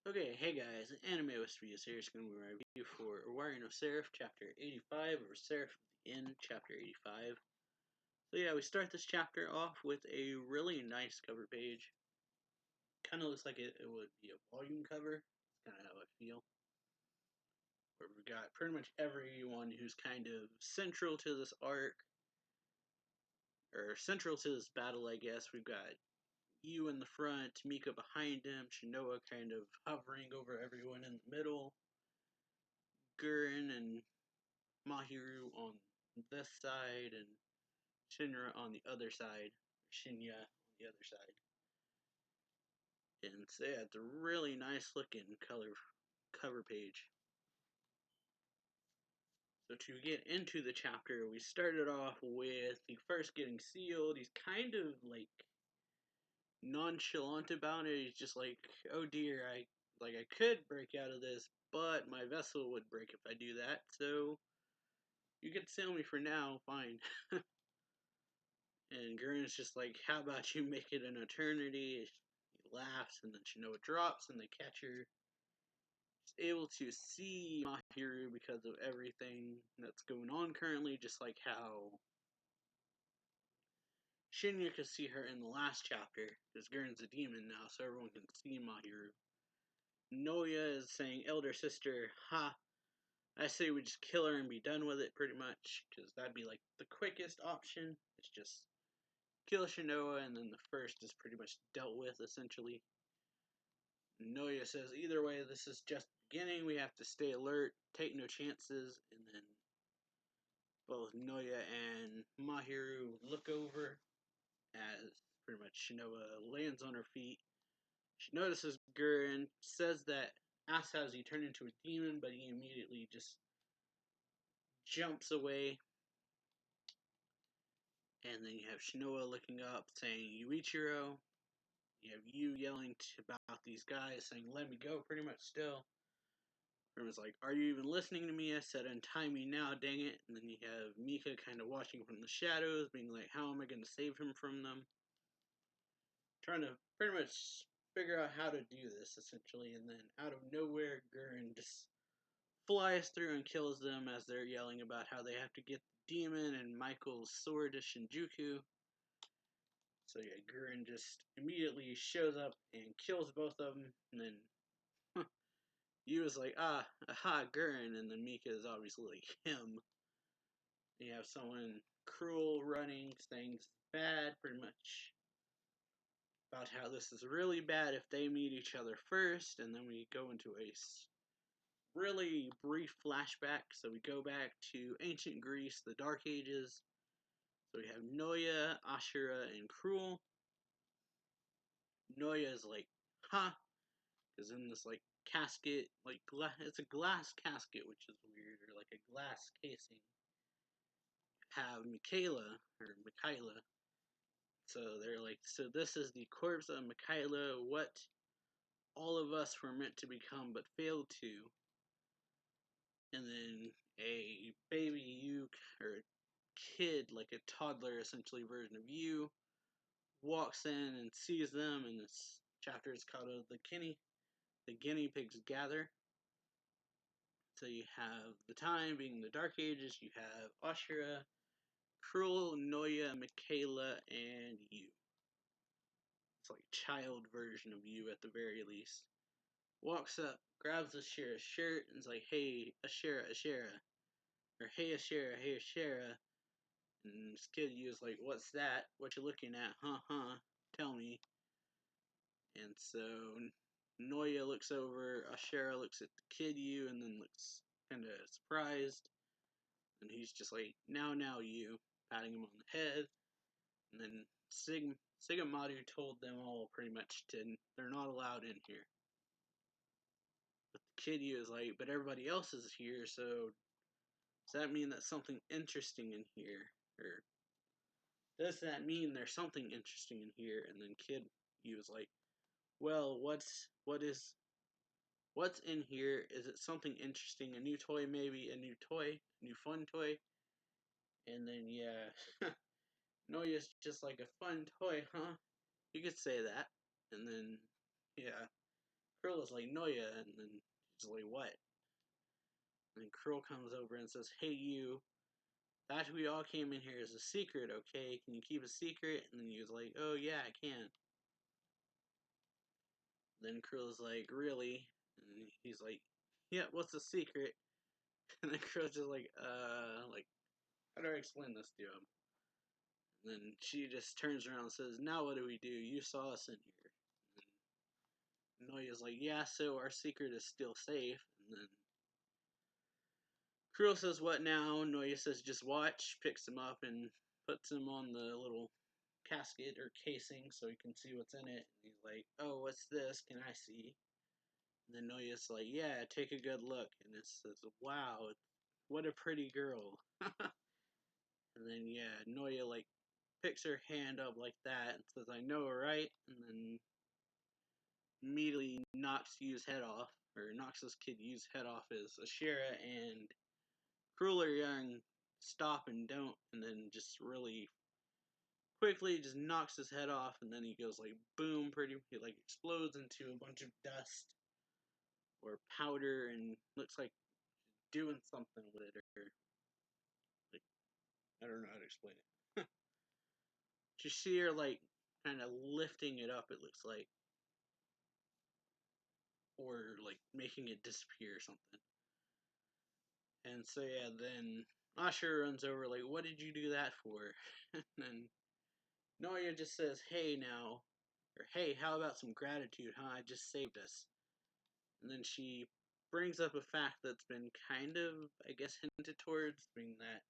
Okay, hey guys, Anime Westvius here is going to be my review for Owari no Seraph, Chapter 85, or Seraph of the End, Chapter 85. So yeah, we start this chapter off with a really nice cover page. Kind of looks like it would be a volume cover. That's kind of how I feel. Where we've got pretty much everyone who's kind of central to this arc, or central to this battle, I guess. We've got Yu in the front, Mika behind him, Shinoa kind of hovering over everyone in the middle, Gurren and Mahiru on this side and Shinra on the other side, Shinya on the other side. And so yeah, it's a really nice looking cover page. So to get into the chapter, we started off with the first getting sealed. He's kind of like nonchalant about it. He's just like, oh dear, I could break out of this, but my vessel would break if I do that, so you can sail me for now, fine. And Gurren's just like, how about you make it an eternity? He laughs, and then Shinoa drops, and they catch her. She's able to see Mahiru because of everything that's going on currently, just like how Shinya could see her in the last chapter, because Gurren's a demon now, so everyone can see Mahiru. Noya is saying, elder sister, ha, I say we just kill her and be done with it, pretty much, because that'd be like the quickest option. It's just kill Shinoa, and then the first is pretty much dealt with, essentially. Noya says, either way, this is just the beginning. We have to stay alert, take no chances. And then both Noya and Mahiru look over as pretty much Shinoa lands on her feet. She notices Gurren, says that asks how he turned into a demon, but he immediately just jumps away. And then you have Shinoa looking up, saying, Yuichiro. You have Yu yelling about these guys, saying, let me go, pretty much still. Gurren was like, are you even listening to me? I said, untie me now, dang it. And then you have Mika kind of watching from the shadows, being like, how am I going to save him from them? Trying to pretty much figure out how to do this, essentially. And then out of nowhere, Gurren just flies through and kills them as they're yelling about how they have to get the demon and Michael's sword to Shinjuku. So yeah, Gurren just immediately shows up and kills both of them, and then Yu is like, aha, Gurren, and then Mika is obviously like him. You have someone cruel running, saying bad, pretty much, about how this is really bad if they meet each other first, and then we go into a really brief flashback. So we go back to ancient Greece, the Dark Ages. So we have Noya, Ashura, and Cruel. Noya is like, huh, is in this like casket, like it's a glass casket, which is weird, or like a glass casing. Have Michaela. So they're like, so this is the corpse of Michaela, what all of us were meant to become but failed to. And then a baby Yu, or kid, like a toddler essentially version of Yu, walks in and sees them, and this chapter is called the guinea pigs gather. So you have the time being the Dark Ages, you have Ashura, Cruel, Noya, Michaela, and Yu. It's like child version of Yu at the very least. Walks up, grabs Ashura's shirt, and is like, hey, Ashura. Or hey, Ashura. And this kid Yu is like, what's that? What you looking at? Huh? Tell me. And so Noya looks over, Ashura looks at the kid Yu, and then looks kind of surprised. And he's just like, now, Yu, patting him on the head. And then Sigamaru told them all pretty much they're not allowed in here. But the kid Yu is like, but everybody else is here, so does that mean that something interesting in here? Or does that mean there's something interesting in here? And then kid Yu is like, well, what's in here? Is it something interesting? A new toy, maybe? A new fun toy? And then, yeah, Noya's just like a fun toy, huh? You could say that. And then, yeah, Krill is like, Noya, and then she's like, what? And then Krill comes over and says, hey, you, that we all came in here is a secret, okay? Can you keep a secret? And then he was like, oh, yeah, I can. Then Krill's like, really? And he's like, yeah, what's the secret? And then Krill's just like, how do I explain this to him? And then she just turns around and says, now what do we do? You saw us in here. And Noya's like, yeah, so our secret is still safe. And then Krill says, what now? Noya says, just watch, picks him up and puts him on the little casket or casing so he can see what's in it. And he's like, oh, what's this? Can I see? And then Noya's like, yeah, take a good look. And it says, wow, what a pretty girl. And then, yeah, Noya, like, picks her hand up like that and says, I know, right? And then immediately knocks Yu's head off, or knocks this kid Yu's head off as Ashera and Crueler Young stop and don't, and then just really quickly just knocks his head off, and then he goes like boom, he like explodes into a bunch of dust or powder, and looks like doing something with it, or like I don't know how to explain it. You see her like kind of lifting it up. It looks like, or like making it disappear or something. And so yeah, then Asher runs over like, "What did you do that for?" And then Noya just says, "Hey now," or "Hey, how about some gratitude, huh? I just saved us." And then she brings up a fact that's been kind of, I guess, hinted towards, being that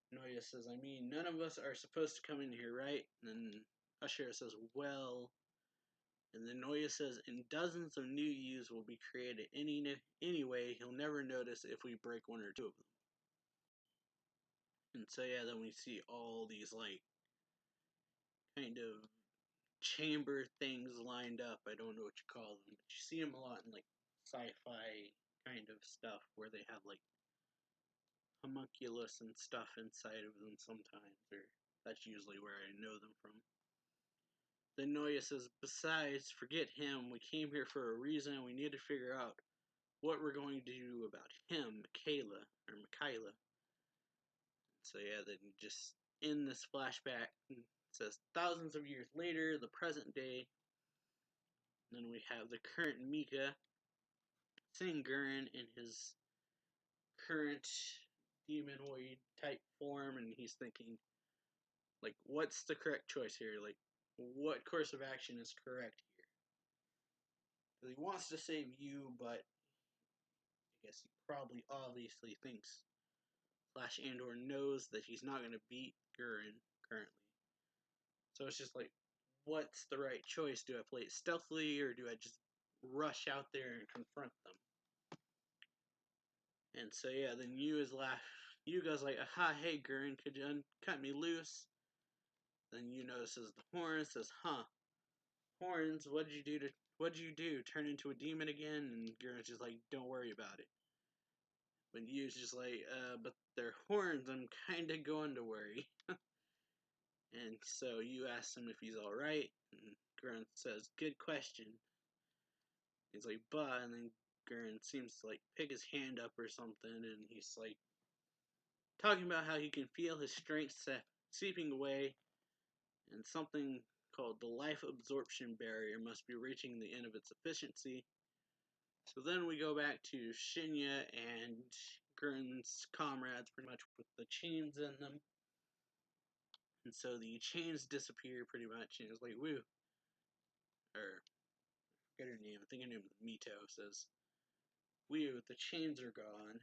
Noya says, I mean, none of us are supposed to come in here, right? And then Ashera says, well. And then Noya says, and dozens of new Yus will be created anyway. He'll never notice if we break one or two of them. And so, yeah, then we see all these, like, kind of chamber things lined up. I don't know what you call them, but you see them a lot in, like, sci-fi kind of stuff where they have, like, homunculus and stuff inside of them sometimes, or that's usually where I know them from. Then Noya says, besides, forget him. We came here for a reason. We need to figure out what we're going to do about him, Michaela. So yeah, then just in this flashback, it says thousands of years later, the present day. And then we have the current Mika seeing Gurren in his current demonoid type form, and he's thinking, like, what's the correct choice here? Like, what course of action is correct here? Because he wants to save you, but I guess he probably obviously thinks Flash Andor knows that he's not going to beat Gurren currently. So it's just like, what's the right choice? Do I play it stealthily, or do I just rush out there and confront them? And so yeah, then Yu goes like, aha, hey Gurren, could you cut me loose? Then Yu notices the horn, says, huh, horns, what'd you do? Turn into a demon again? And Gurren's just like, don't worry about it. But Yu's just like, but they're horns, I'm kinda going to worry. And so Yu asks him if he's alright, and Gurren says, good question. He's like, but, and then Gurren seems to like pick his hand up or something, and he's like talking about how he can feel his strength seeping away, and something called the life absorption barrier must be reaching the end of its efficiency. So then we go back to Shinya and Gurren's comrades, pretty much with the chains in them. And so the chains disappear pretty much, and it's like, woo. Or, I forget her name, I think her name is Mito, says, woo, the chains are gone.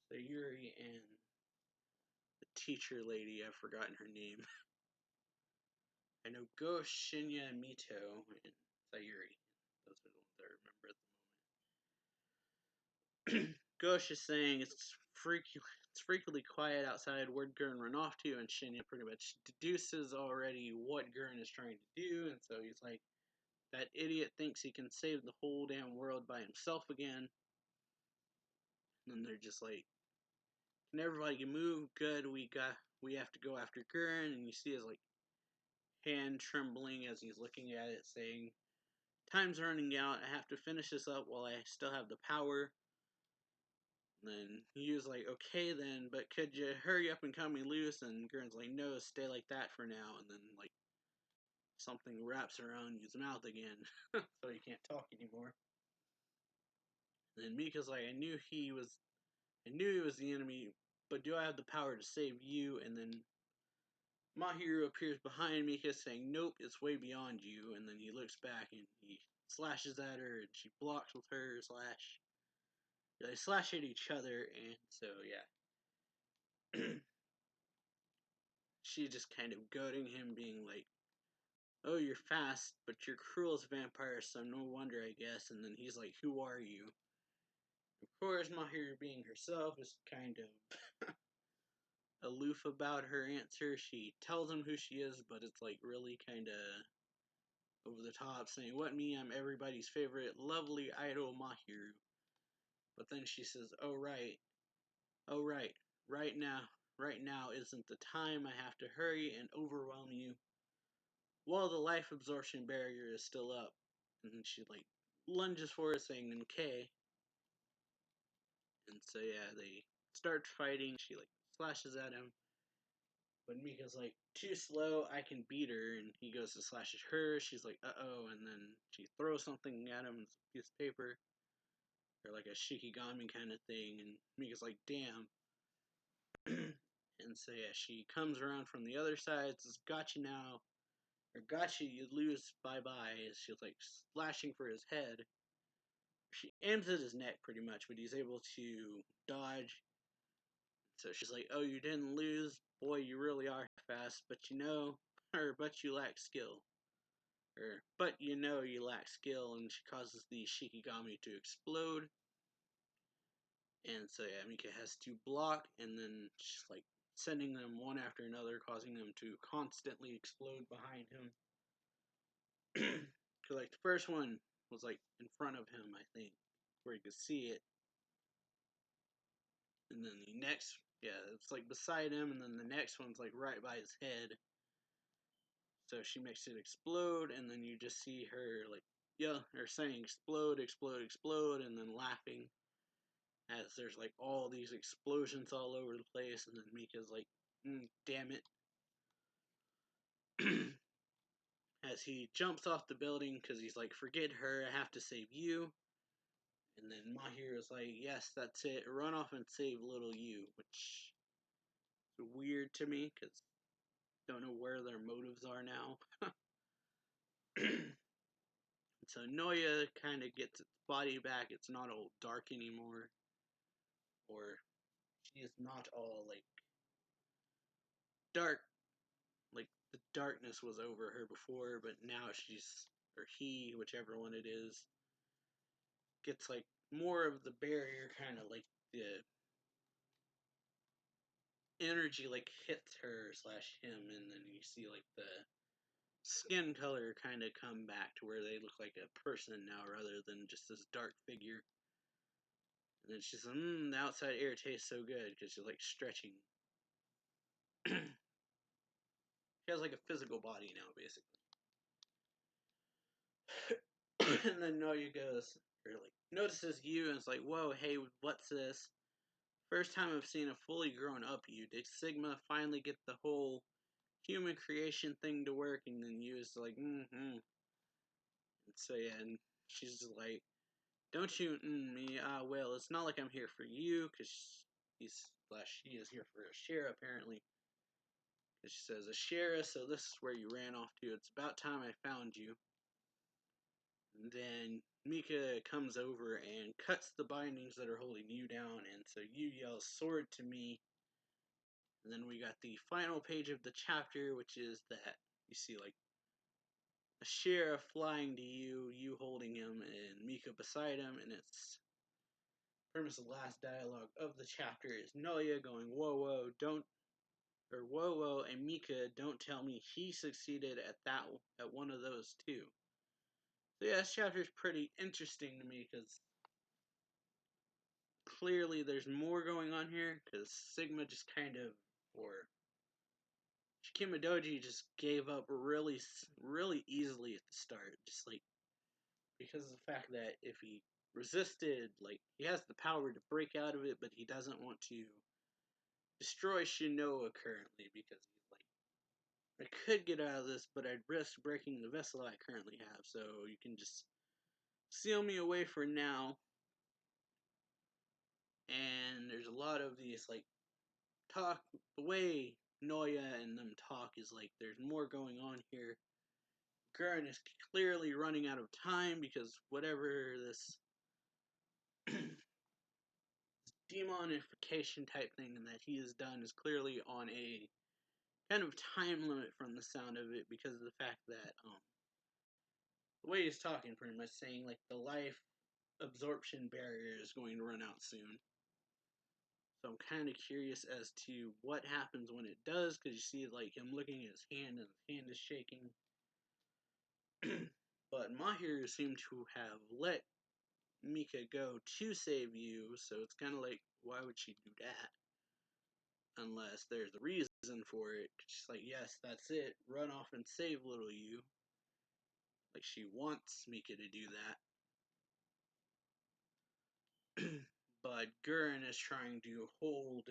So Yuri and the teacher lady, I've forgotten her name. I know Ghost, Shinya, and Mito, and Sayuri. Those are the ones I remember at the moment. Ghost is saying it's frequently quiet outside. Where'd Gurren run off to? And Shinya pretty much deduces already what Gurren is trying to do, and so he's like, that idiot thinks he can save the whole damn world by himself again. And then they're just like, can everybody move? Good, we have to go after Gurren, and you see his like hand trembling as he's looking at it, saying, time's running out. I have to finish this up while I still have the power. And then he was like, okay then, but could you hurry up and cut me loose? And Gurn's like, no, stay like that for now. And then like something wraps around his mouth again, so he can't talk anymore. And then Mika's like, I knew he was the enemy, but do I have the power to save you? And then Mahiru appears behind Mika saying, nope, it's way beyond you. And then he looks back and he slashes at her and she blocks with her slash. They slash at each other, and so yeah. She's just kind of goading him, being like, oh, you're fast, but you're cruel as a vampire, so no wonder, I guess. And then he's like, who are you? Of course, Mahiru, being herself, is kind of aloof about her answer. She tells him who she is, but it's like really kind of over the top, saying, what, me? I'm everybody's favorite, lovely idol, Mahiru. But then she says, oh, right. Right now isn't the time. I have to hurry and overwhelm you while the life absorption barrier is still up. And then she like lunges for it, saying "Okay." And so yeah, they start fighting. She like slashes at him, but Mika's like, too slow. I can beat her. And he goes to slash at her. She's like, uh-oh. And then she throws something at him. It's a piece of paper or like a shikigami kind of thing. And Mika's like, damn. And so yeah, she comes around from the other side, says, got you now, or got you, you lose, bye bye. She's like slashing for his head. She aims at his neck pretty much, but he's able to dodge. So she's like, oh, you didn't lose? Boy, you really are fast, but you know, or but you lack skill. Or, but you know you lack skill, and she causes the shikigami to explode. And so yeah, Mika has to block, and then she's like sending them one after another, causing them to constantly explode behind him. Cause like the first one was like in front of him, I think, where he could see it, and then the next, yeah, it's like beside him, and then the next one's like right by his head. So she makes it explode, and then you just see her like, yeah, or saying explode, explode, explode, and then laughing as there's like all these explosions all over the place, and then Mika's like, damn it. As he jumps off the building because he's like, forget her, I have to save you. And then Mahiru's like, yes, that's it, run off and save little you, which is weird to me because I don't know where their motives are now. So Noya kind of gets its body back, it's not all dark anymore, or she is not all like dark, like the darkness was over her before, but now she's, or he, whichever one it is, gets like more of the barrier, kind of like the energy like hits her slash him, and then you see like the skin color kind of come back to where they look like a person now rather than just this dark figure. And then she's like, the outside air tastes so good because she's like stretching. She has like a physical body now, basically. And then Noya goes, or like notices you, and it's like, whoa, hey, what's this? First time I've seen a fully grown up you. Did Sigma finally get the whole human creation thing to work? And then you is like, And so yeah, and she's just like, don't you me? Well, it's not like I'm here for you, because she is here for Ashera, apparently. Because she says, Ashera, so this is where you ran off to. It's about time I found you. And then Mika comes over and cuts the bindings that are holding you down, and so you yell, sword to me. And then we got the final page of the chapter, which is that you see, like, Ashera flying to you, you holding him, and Mika beside him, and it's pretty much the last dialogue of the chapter is Noya going, whoa, whoa, don't, or whoa, whoa, and Mika, don't tell me he succeeded at one of those too. So yeah, this chapter is pretty interesting to me because clearly there's more going on here, because Sigma just kind of, or Shikima Doji just gave up really, really easily at the start. Just like, because of the fact that if he resisted, like, he has the power to break out of it, but he doesn't want to destroy Shinoa currently because he's like, I could get out of this, but I'd risk breaking the vessel I currently have, so you can just seal me away for now. And there's a lot of these, like, talk. The way Noya and them talk is like there's more going on here. Gurren is clearly running out of time because whatever this demonification type thing that he has done is clearly on a kind of time limit from the sound of it, because of the fact that the way he's talking, pretty much saying like the life absorption barrier is going to run out soon. So I'm kind of curious as to what happens when it does, because you see like him looking at his hand and his hand is shaking. But Mahir seemed to have let Mika go to save you, so it's kind of like, why would she do that? Unless there's a reason for it. She's like, yes, that's it. Run off and save little you. Like, she wants Mika to do that. But Gurren is trying to hold,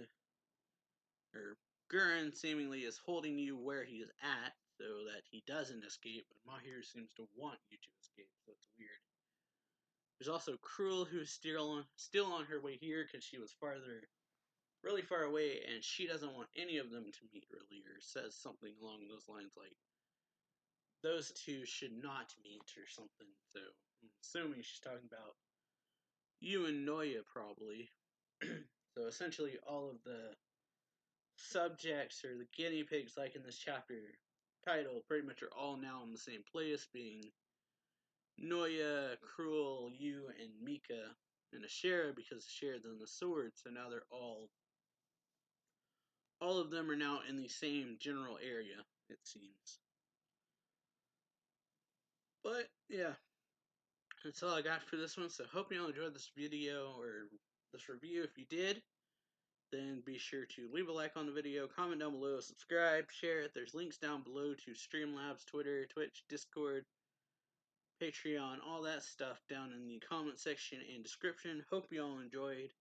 or Gurren seemingly is holding you where he is at so that he doesn't escape, but Mahir seems to want you to escape, so it's weird. There's also Cruel, who's still on her way here because she was really far away, and she doesn't want any of them to meet, really, or says something along those lines like, those two should not meet, or something. So I'm assuming she's talking about you and Noya, probably. So essentially all of the subjects, or the guinea pigs, like in this chapter title, pretty much are all now in the same place, being Noya, Cruel, you, and Mika, and Ashera, because Ashera's in the sword, so now they're all of them are now in the same general area, it seems. But, yeah, that's all I got for this one, so hope you all enjoyed this video, or this review. If you did, then be sure to leave a like on the video, comment down below, subscribe, share it. There's links down below to Streamlabs, Twitter, Twitch, Discord, Patreon, all that stuff down in the comment section and description. Hope you all enjoyed.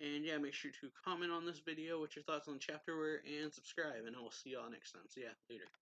And yeah, make sure to comment on this video what your thoughts on the chapter were, and subscribe, and I will see y'all next time. So yeah, later.